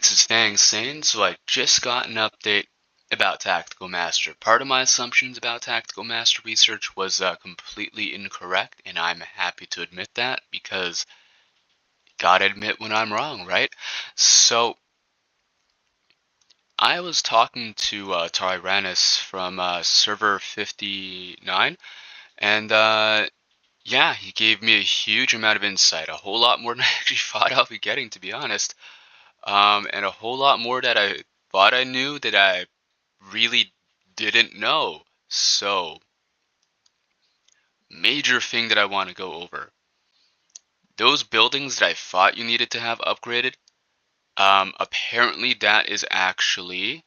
This is Fang Sane, so I just got an update about Tactical Master. Part of my assumptions about Tactical Master research was completely incorrect, and I'm happy to admit that because gotta admit when I'm wrong, right? So I was talking to Tyrannus from server 59, and yeah, he gave me a huge amount of insight, a whole lot more than I actually thought I'll be getting, to be honest. And a whole lot more that I thought I knew that I really didn't know. So, major thing that I want to go over. Those buildings that I thought you needed to have upgraded, apparently that is actually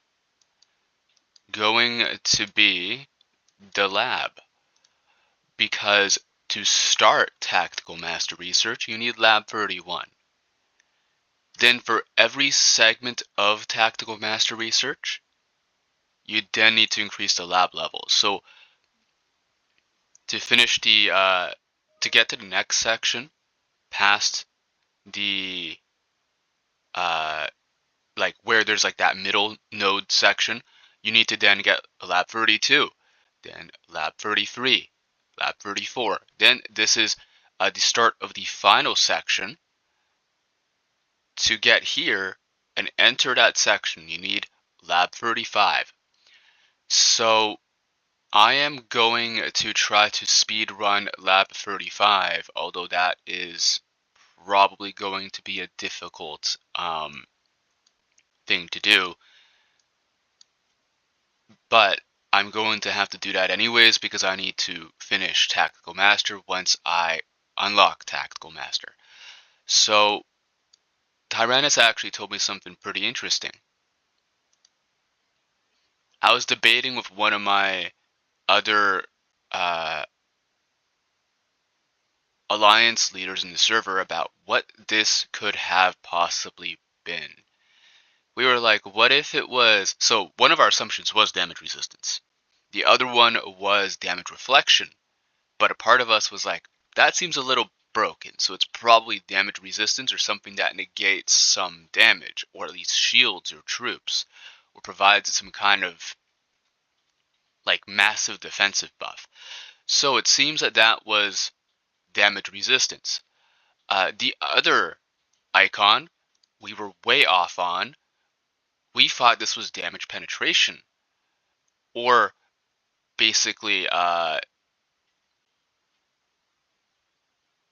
going to be the lab. Because to start Tactical Master Research, you need Lab 31. Then for every segment of Tactical Master Research, you then need to increase the lab level. So to finish to get to the next section, past the uh, like where there's like that middle node section, you need to then get lab 32, then lab 33, lab 34. Then this is the start of the final section. To get here and enter that section, you need lab 35. So I am going to try to speed run lab 35, although that is probably going to be a difficult thing to do. But I'm going to have to do that anyways because I need to finish Tactical Master once I unlock Tactical Master. So Tyrannus actually told me something pretty interesting. I was debating with one of my other uh, alliance leaders in the server about what this could have possibly been. We were like, what if it was... So one of our assumptions was damage resistance. The other one was damage reflection. But a part of us was like, that seems a little broken, so it's probably damage resistance or something that negates some damage, or at least shields your troops, or provides some kind of like massive defensive buff. So it seems that that was damage resistance. The other icon we were way off on. We thought this was damage penetration, or basically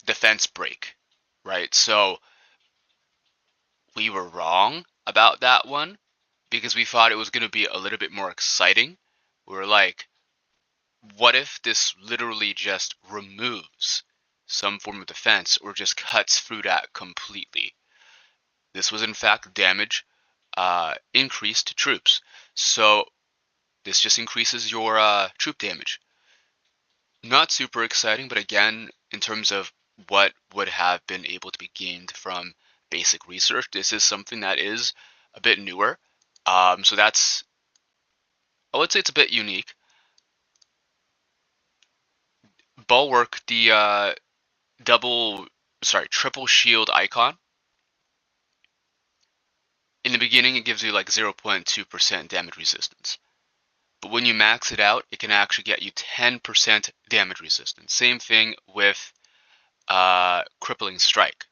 defense break, right? So we were wrong about that one because we thought it was going to be a little bit more exciting. We were like, what if this literally just removes some form of defense or just cuts through that completely? This was in fact damage increased to troops. So this just increases your troop damage. Not super exciting, but again, in terms of what would have been able to be gained from basic research, this is something that is a bit newer. So that's, I would say it's a bit unique. Bulwark, the triple shield icon. In the beginning, it gives you like 0.2% damage resistance. But when you max it out, it can actually get you 10% damage resistance. Same thing with Crippling Strike.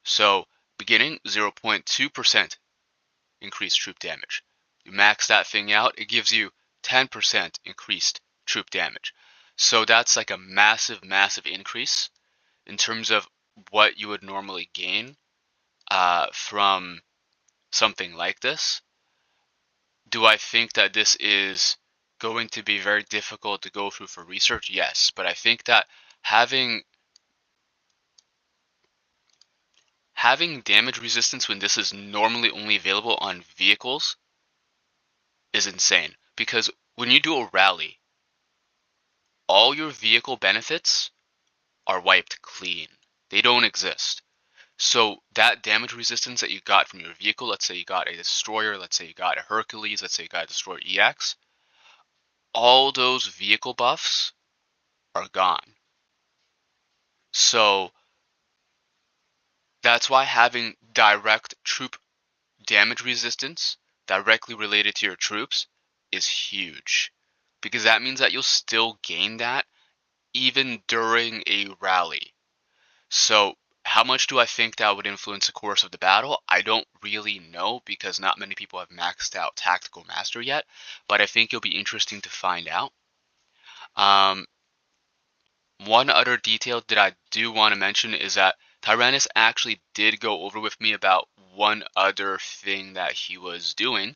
So beginning 0.2% increased troop damage. You max that thing out, it gives you 10% increased troop damage. So that's like a massive, massive increase in terms of what you would normally gain from something like this. Do I think that this is going to be very difficult to go through for research? Yes, but I think that having damage resistance when this is normally only available on vehicles is insane. Because when you do a rally, all your vehicle benefits are wiped clean. They don't exist. So that damage resistance that you got from your vehicle, let's say you got a destroyer, let's say you got a Hercules, let's say you got a destroyer EX, all those vehicle buffs are gone. So that's why having direct troop damage resistance directly related to your troops is huge, because that means that you'll still gain that even during a rally. So how much do I think that would influence the course of the battle? I don't really know, because not many people have maxed out Tactical Master yet, but I think it'll be interesting to find out. One other detail that I do want to mention is that Tyrannus actually did go over with me about one other thing that he was doing.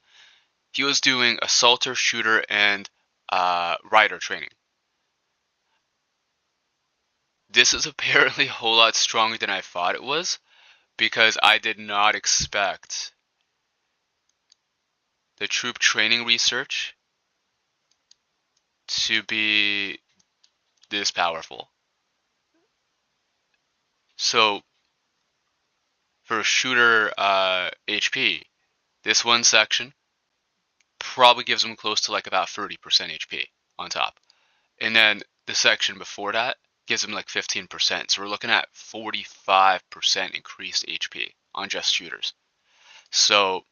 He was doing assaulter, shooter, and rider training. This is apparently a whole lot stronger than I thought it was, because I did not expect the troop training research to be this powerful. So for shooter HP, this one section probably gives them close to like about 30% HP on top. And then the section before that gives them like 15%. So we're looking at 45% increased HP on just shooters. So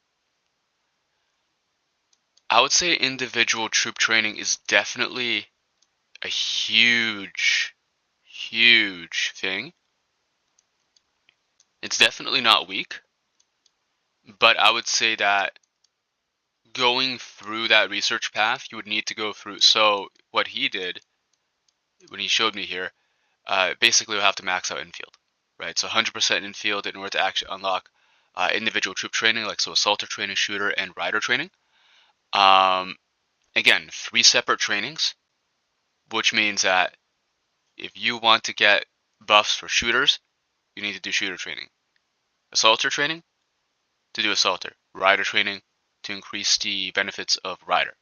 I would say individual troop training is definitely a huge, huge thing. It's definitely not weak, but I would say that going through that research path, you would need to go through. So what he did when he showed me here, basically we'll have to max out infield, right? So 100% infield in order to actually unlock individual troop training, like so assaulter training, shooter, and rider training. Again, 3 separate trainings, which means that if you want to get buffs for shooters, you need to do shooter training. Assaulter training, to do assaulter. Rider training, to increase the benefits of rider.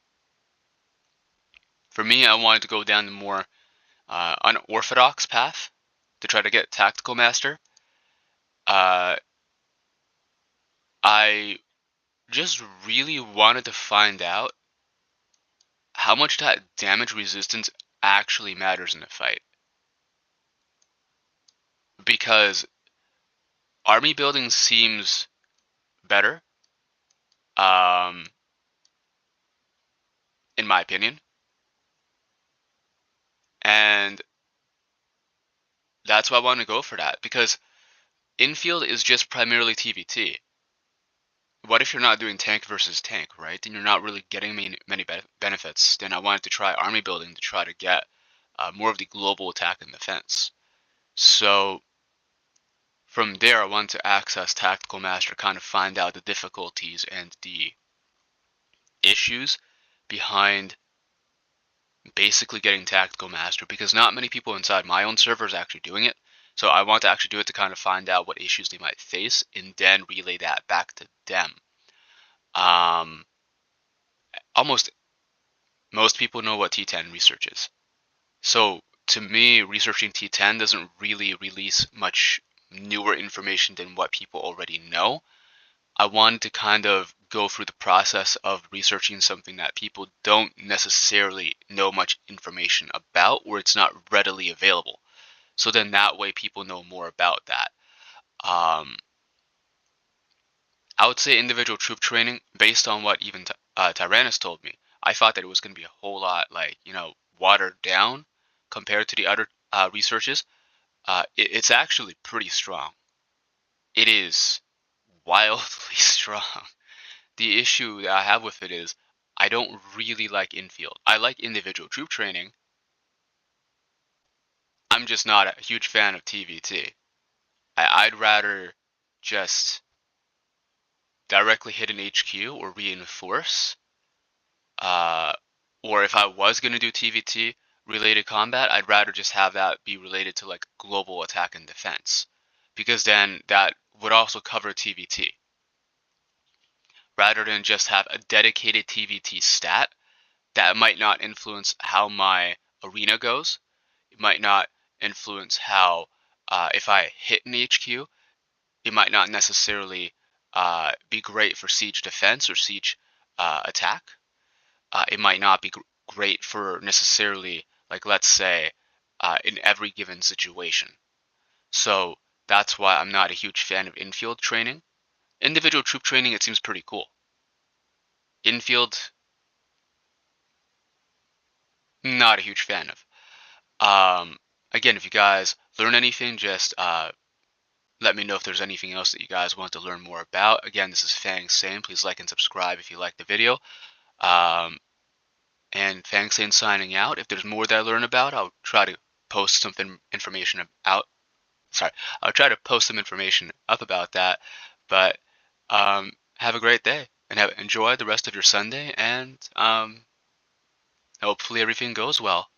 For me, I wanted to go down the more unorthodox path to try to get Tactical Master. I just really wanted to find out how much that damage resistance actually matters in a fight. Because army building seems better, in my opinion. And that's why I want to go for that, because infield is just primarily TVT. What if you're not doing tank versus tank, right? Then you're not really getting many benefits. Then I wanted to try army building to try to get more of the global attack and defense. So from there, I wanted to access Tactical Master, kind of find out the difficulties and the issues behind basically getting Tactical Master, because not many people inside my own server is actually doing it. So I want to actually do it to kind of find out what issues they might face and then relay that back to them. Almost most people know what T10 research is. So to me, researching T10 doesn't really release much newer information than what people already know. I wanted to kind of go through the process of researching something that people don't necessarily know much information about, or it's not readily available. So then that way people know more about that. I would say individual troop training, based on what even Tyrannus told me, I thought that it was going to be a whole lot like, watered down compared to the other researches. It's actually pretty strong. It is wildly strong. The issue that I have with it is I don't really like infield. I like individual troop training. I'm just not a huge fan of TVT. I'd rather just directly hit an HQ or reinforce. Uh, or if I was going to do TVT related combat, I'd rather just have that be related to like global attack and defense. Because then that would also cover TVT. Rather than just have a dedicated TVT stat that might not influence how my arena goes. It might not influence how, if I hit an HQ, it might not necessarily be great for siege defense or siege attack. It might not be great for necessarily, like, let's say, in every given situation. So that's why I'm not a huge fan of infield training. Individual troop training, it seems pretty cool. Infield, not a huge fan of. Again, if you guys learn anything, just let me know if there's anything else that you guys want to learn more about. Again, this is Fang Sane. Please like and subscribe if you like the video. Um, and Fang Sane signing out. If there's more that I learn about, I'll try to post something information out. Sorry, I'll try to post some information up about that. But have a great day and enjoy the rest of your Sunday. And hopefully everything goes well.